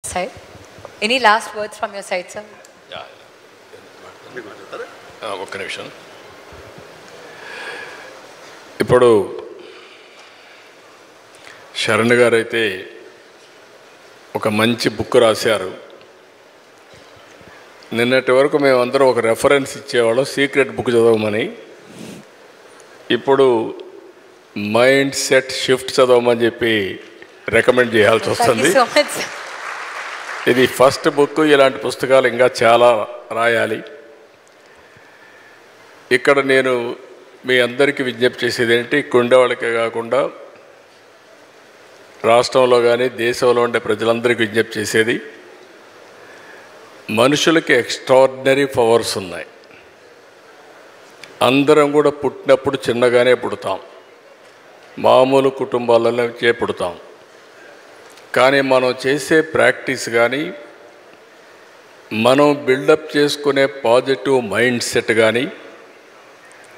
Side. Any last words from your side, sir? ఒక్క నిమిషం. ఇప్పుడు శరణ్ గారు అయితే ఒక మంచి బుక్ రాశారు. నిన్నటి వరకు మేమందరం ఒక రెఫరెన్స్ ఇచ్చేవాళ్ళం సీక్రెట్ బుక్ చదవమని. ఇప్పుడు మైండ్ సెట్ షిఫ్ట్ చదవమని చెప్పి రికమెండ్ చేయాల్సి వస్తుంది. ఇది ఫస్ట్ బుక్. ఇలాంటి పుస్తకాలు ఇంకా చాలా రాయాలి. ఇక్కడ నేను మీ అందరికీ విజ్ఞప్తి చేసేది ఏంటి, ఉండేవాళ్ళకే కాకుండా రాష్ట్రంలో కానీ దేశంలో ఉండే ప్రజలందరికీ విజ్ఞప్తి చేసేది, మనుషులకి ఎక్స్ట్రాడినరీ పవర్స్ ఉన్నాయి. అందరం కూడా పుట్టినప్పుడు చిన్నగానే పుడతాం, మామూలు కుటుంబాలలోనే పుడతాం. కానీ మనం చేసే ప్రాక్టీస్ కానీ, మనం బిల్డప్ చేసుకునే పాజిటివ్ మైండ్ సెట్ కానీ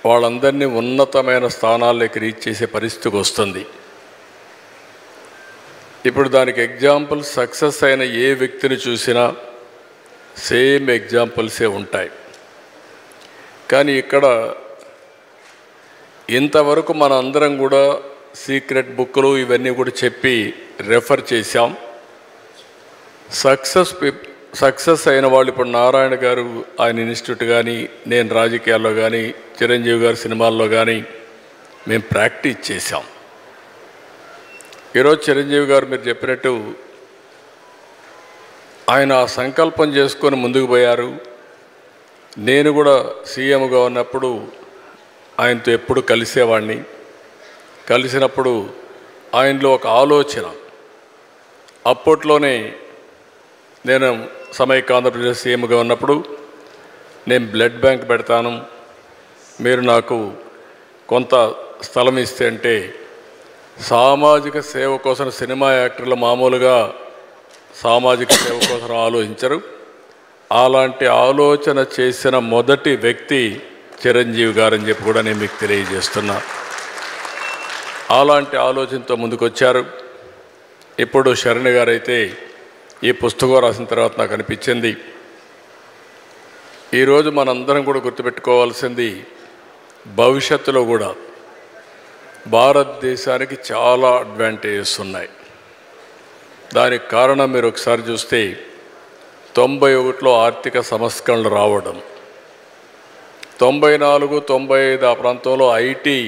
వాళ్ళందరినీ ఉన్నతమైన స్థానాల్లోకి రీచ్ చేసే పరిస్థితికి వస్తుంది. ఇప్పుడు దానికి ఎగ్జాంపుల్ సక్సెస్ అయిన ఏ వ్యక్తిని చూసినా సేమ్ ఎగ్జాంపుల్సే ఉంటాయి. కానీ ఇక్కడ ఇంతవరకు మన అందరం కూడా సీక్రెట్ బుక్లు ఇవన్నీ కూడా చెప్పి రెఫర్ చేశాం. సక్సెస్ అయిన వాళ్ళు ఇప్పుడు నారాయణ గారు ఆయన ఇన్స్టిట్యూట్ కానీ, నేను రాజకీయాల్లో కానీ, చిరంజీవి గారు సినిమాల్లో కానీ మేము ప్రాక్టీస్ చేశాం. ఈరోజు చిరంజీవి గారు మీరు చెప్పినట్టు ఆయన ఆ సంకల్పం చేసుకొని ముందుకు పోయారు. నేను కూడా సీఎంగా ఉన్నప్పుడు ఆయనతో ఎప్పుడు కలిసేవాడిని. కలిసినప్పుడు ఆయనలో ఒక ఆలోచన, అప్పట్లోనే నేను సమైక్య ఆంధ్రప్రదేశ్ సీఎంగా ఉన్నప్పుడు నేను బ్లడ్ బ్యాంక్ పెడతాను, మీరు నాకు కొంత స్థలం ఇస్తే అంటే, సామాజిక సేవ కోసం సినిమా యాక్టర్లు మామూలుగా సామాజిక సేవ కోసం ఆలోచించరు. అలాంటి ఆలోచన చేసిన మొదటి వ్యక్తి చిరంజీవి గారని చెప్పి కూడా నేను మీకు తెలియజేస్తున్నా. అలాంటి ఆలోచనతో ముందుకొచ్చారు. ఇప్పుడు శరణ్ గారు అయితే ఈ పుస్తకం రాసిన తర్వాత నాకు అనిపించింది, ఈరోజు మనందరం కూడా గుర్తుపెట్టుకోవాల్సింది, భవిష్యత్తులో కూడా భారతదేశానికి చాలా అడ్వాంటేజెస్ ఉన్నాయి. దానికి కారణం మీరు ఒకసారి చూస్తే 91లో ఆర్థిక సంస్కరణలు రావడం, 94, 95 ఆ ప్రాంతంలో ఐటీ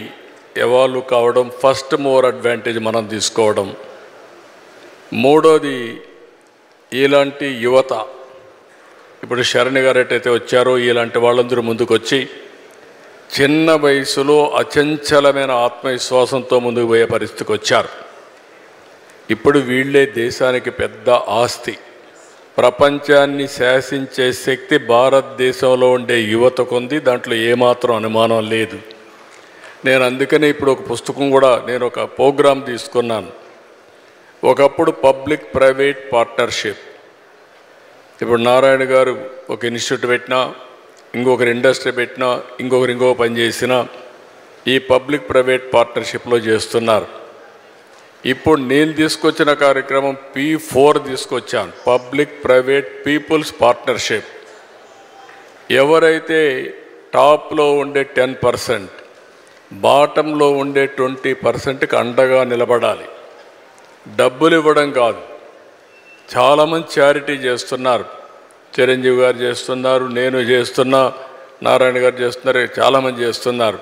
ఎవాల్వ్ కావడం, ఫస్ట్ మోర్ అడ్వాంటేజ్ మనం తీసుకోవడం. మూడోది ఇలాంటి యువత, ఇప్పుడు శరణ్ గారు ఎట్టయితే వచ్చారో ఇలాంటి వాళ్ళందరూ ముందుకొచ్చి చిన్న వయసులో అచంచలమైన ఆత్మవిశ్వాసంతో ముందుకు పోయే పరిస్థితికి వచ్చారు. ఇప్పుడు వీళ్ళే దేశానికి పెద్ద ఆస్తి. ప్రపంచాన్ని శాసించే శక్తి భారతదేశంలో ఉండే యువతకు ఉంది, దాంట్లో ఏమాత్రం అనుమానం లేదు. నేను అందుకనే ఇప్పుడు ఒక పుస్తకం కూడా, నేను ఒక ప్రోగ్రాం తీసుకున్నాను. ఒకప్పుడు పబ్లిక్ ప్రైవేట్ పార్ట్నర్షిప్, ఇప్పుడు నారాయణ గారు ఒక ఇన్స్టిట్యూట్ పెట్టినా, ఇంకొకరు ఇండస్ట్రీ పెట్టినా, ఇంకో పని చేసినా ఈ పబ్లిక్ ప్రైవేట్ పార్ట్నర్షిప్లో చేస్తున్నారు. ఇప్పుడు నేను తీసుకొచ్చిన కార్యక్రమం P4 తీసుకొచ్చాను, పబ్లిక్ ప్రైవేట్ పీపుల్స్ పార్ట్నర్షిప్. ఎవరైతే టాప్లో ఉండే 10%, బాటంలో ఉండే 20%కి అండగా నిలబడాలి. డబ్బులు ఇవ్వడం కాదు. చాలామంది చారిటీ చేస్తున్నారు, చిరంజీవి గారు చేస్తున్నారు, నేను చేస్తున్నా, నారాయణ గారు చేస్తున్నారు, చాలామంది చేస్తున్నారు.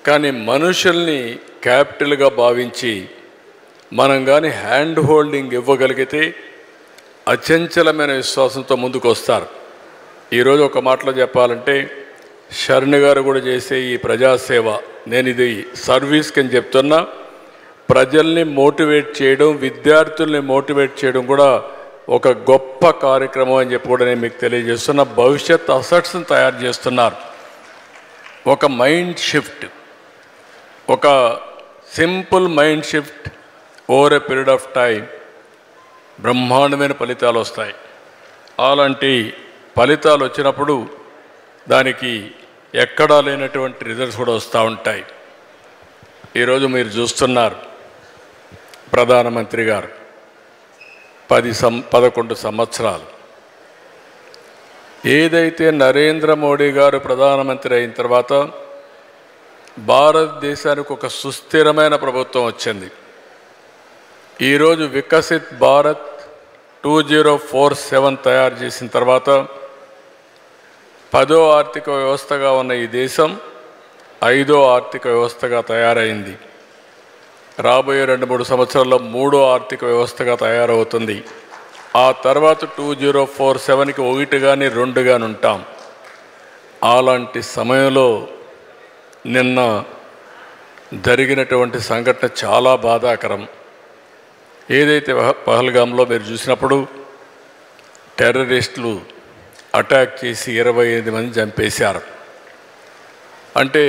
కానీ మనుషుల్ని క్యాపిటల్గా భావించి మనం కానీ హ్యాండ్ హోల్డింగ్ ఇవ్వగలిగితే అచంచలమైన విశ్వాసంతో ముందుకు వస్తారు. ఈరోజు ఒక మాటలో చెప్పాలంటే, శరణ్ గారు కూడా చేసే ఈ ప్రజాసేవ, నేను ఇది సర్వీస్కి అని చెప్తున్నా, ప్రజల్ని మోటివేట్ చేయడం, విద్యార్థుల్ని మోటివేట్ చేయడం కూడా ఒక గొప్ప కార్యక్రమం అని చెప్పి కూడా నేను మీకు తెలియజేస్తున్నా. భవిష్యత్ అసెట్స్ని తయారు చేస్తున్నారు. ఒక మైండ్ షిఫ్ట్, ఒక simple mind shift over a period of time బ్రహ్మాండమైన ఫలితాలు వస్తాయి. అలాంటి ఫలితాలు వచ్చినప్పుడు దానికి ఎక్కడా లేనటువంటి రిజల్ట్స్ కూడా వస్తూ ఉంటాయి. ఈరోజు మీరు చూస్తున్నారు, ప్రధానమంత్రి గారు 11 సంవత్సరాలు. ఏదైతే నరేంద్ర మోడీ గారు ప్రధానమంత్రి అయిన తర్వాత భారతదేశానికి ఒక సుస్థిరమైన ప్రభుత్వం వచ్చింది. ఈరోజు వికసిత్ భారత్ 2047 తయారు చేసిన తర్వాత 10వ ఆర్థిక వ్యవస్థగా ఉన్న ఈ దేశం 5వ ఆర్థిక వ్యవస్థగా తయారైంది. రాబోయే 2-3 సంవత్సరాల్లో 3వ ఆర్థిక వ్యవస్థగా తయారవుతుంది. ఆ తర్వాత 2047కి 1 కానీ 2 కానీ ఉంటాం. అలాంటి సమయంలో నిన్న జరిగినటువంటి సంఘటన చాలా బాధాకరం. ఏదైతే పహల్గామ్లో మీరు చూసినప్పుడు టెర్రరిస్టులు అటాక్ చేసి 25 మంది చంపేశారు. అంటే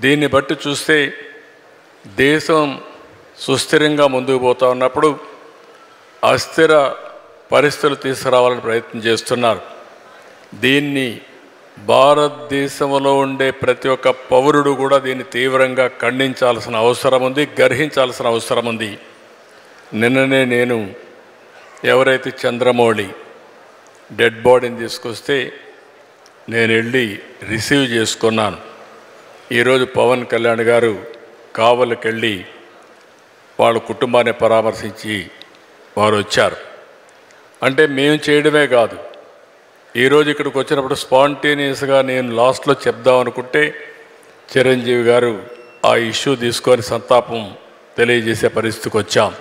దీన్ని బట్టి చూస్తే దేశం సుస్థిరంగా ముందుకు పోతూ ఉన్నప్పుడు అస్థిర పరిస్థితులు తీసుకురావాలని ప్రయత్నం చేస్తున్నారు. దీన్ని భారతదేశంలో ఉండే ప్రతి ఒక్క పౌరుడు కూడా దీన్ని తీవ్రంగా ఖండించాల్సిన అవసరం ఉంది, గర్హించాల్సిన అవసరం ఉంది. నిన్ననే నేను ఎవరైతే చంద్రమౌళి డెడ్ బాడీని తీసుకొస్తే నేను వెళ్ళి రిసీవ్ చేసుకున్నాను. ఈరోజు పవన్ కళ్యాణ్ గారు కావలికి వెళ్ళి వాళ్ళ కుటుంబాన్ని పరామర్శించి వారు వచ్చారు. అంటే మేము చేయడమే కాదు, ఈరోజు ఇక్కడికి వచ్చినప్పుడు స్పాంటేనియస్గా నేను లాస్ట్లో చెప్దాం అనుకుంటే చిరంజీవి గారు ఆ ఇష్యూ తీసుకొని సంతాపం తెలియజేసే పరిస్థితికి వచ్చాం.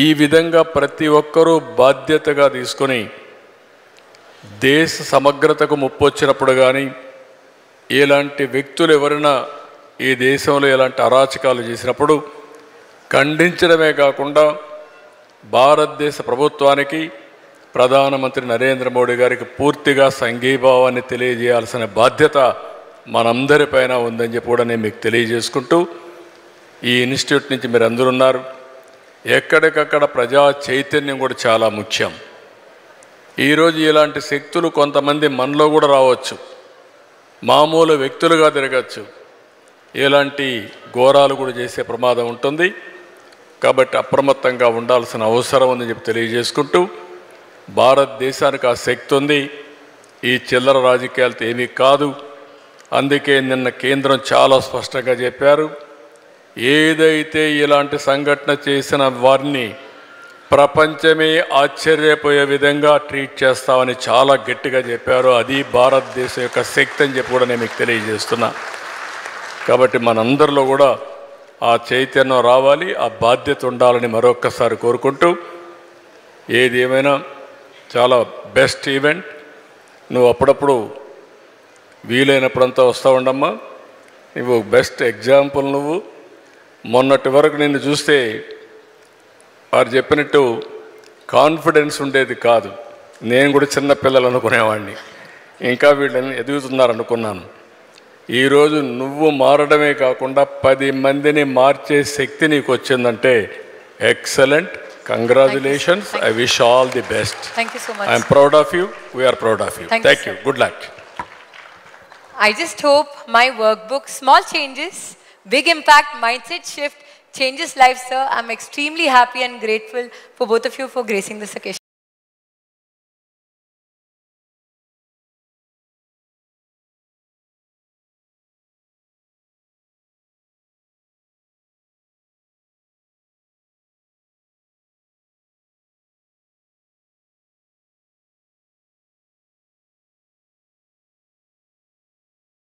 ఈ విధంగా ప్రతి ఒక్కరూ బాధ్యతగా తీసుకొని దేశ సమగ్రతకు ముప్పు వచ్చినప్పుడు కానీ ఇలాంటి వ్యక్తులు ఎవరైనా ఈ దేశంలో ఇలాంటి అరాచకాలు చేసినప్పుడు ఖండించడమే కాకుండా భారతదేశ ప్రభుత్వానికి ప్రధానమంత్రి నరేంద్ర మోడీ గారికి పూర్తిగా సంఘీభావాన్ని తెలియజేయాల్సిన బాధ్యత మనందరిపైన ఉందని చెప్పి కూడా నేను మీకు తెలియజేసుకుంటూ, ఈ ఇన్స్టిట్యూట్ నుంచి మీరు అందరూ ఉన్నారు, ఎక్కడికక్కడ ప్రజా చైతన్యం కూడా చాలా ముఖ్యం. ఈరోజు ఇలాంటి శక్తులు కొంతమంది మనలో కూడా రావచ్చు, మామూలు వ్యక్తులుగా తిరగచ్చు, ఇలాంటి ఘోరాలు కూడా చేసే ప్రమాదం ఉంటుంది. కాబట్టి అప్రమత్తంగా ఉండాల్సిన అవసరం ఉందని చెప్పి తెలియజేసుకుంటూ, భారతదేశానికి ఆ శక్తి ఉంది, ఈ చిల్లర రాజకీయాలతో ఏమీ కాదు. అందుకే నిన్న కేంద్రం చాలా స్పష్టంగా చెప్పారు, ఏదైతే ఇలాంటి సంఘటన చేసిన వారిని ప్రపంచమే ఆశ్చర్యపోయే విధంగా ట్రీట్ చేస్తామని చాలా గట్టిగా చెప్పారు. అది భారతదేశం యొక్క శక్తి అని చెప్పి కూడా నేను మీకు తెలియజేస్తున్నా. కాబట్టి మనందరిలో కూడా ఆ చైతన్యం రావాలి, ఆ బాధ్యత ఉండాలని మరొక్కసారి కోరుకుంటూ, ఏది ఏమైనా చాలా బెస్ట్ ఈవెంట్. నువ్వు అప్పుడప్పుడు వీలైనప్పుడంతా వస్తూ ఉండమ్మా, నువ్వు బెస్ట్ ఎగ్జాంపుల్. నువ్వు మొన్నటి వరకు నిన్ను చూస్తే వారు చెప్పినట్టు కాన్ఫిడెన్స్ ఉండేది కాదు. నేను కూడా చిన్నపిల్లలు అనుకునేవాడిని, ఇంకా వీళ్ళని ఎదుగుతున్నారనుకున్నాను. ఈరోజు నువ్వు మారడమే కాకుండా 10 మందిని మార్చే శక్తి నీకు వచ్చిందంటే excellent. Congratulations. I wish all the best. Thank you so much. I am proud of you. We are proud of you. Thank you. Good luck. I just hope my workbook, small changes, big impact, mindset shift, changes lives, sir. I'm extremely happy and grateful for both of you for gracing this occasion.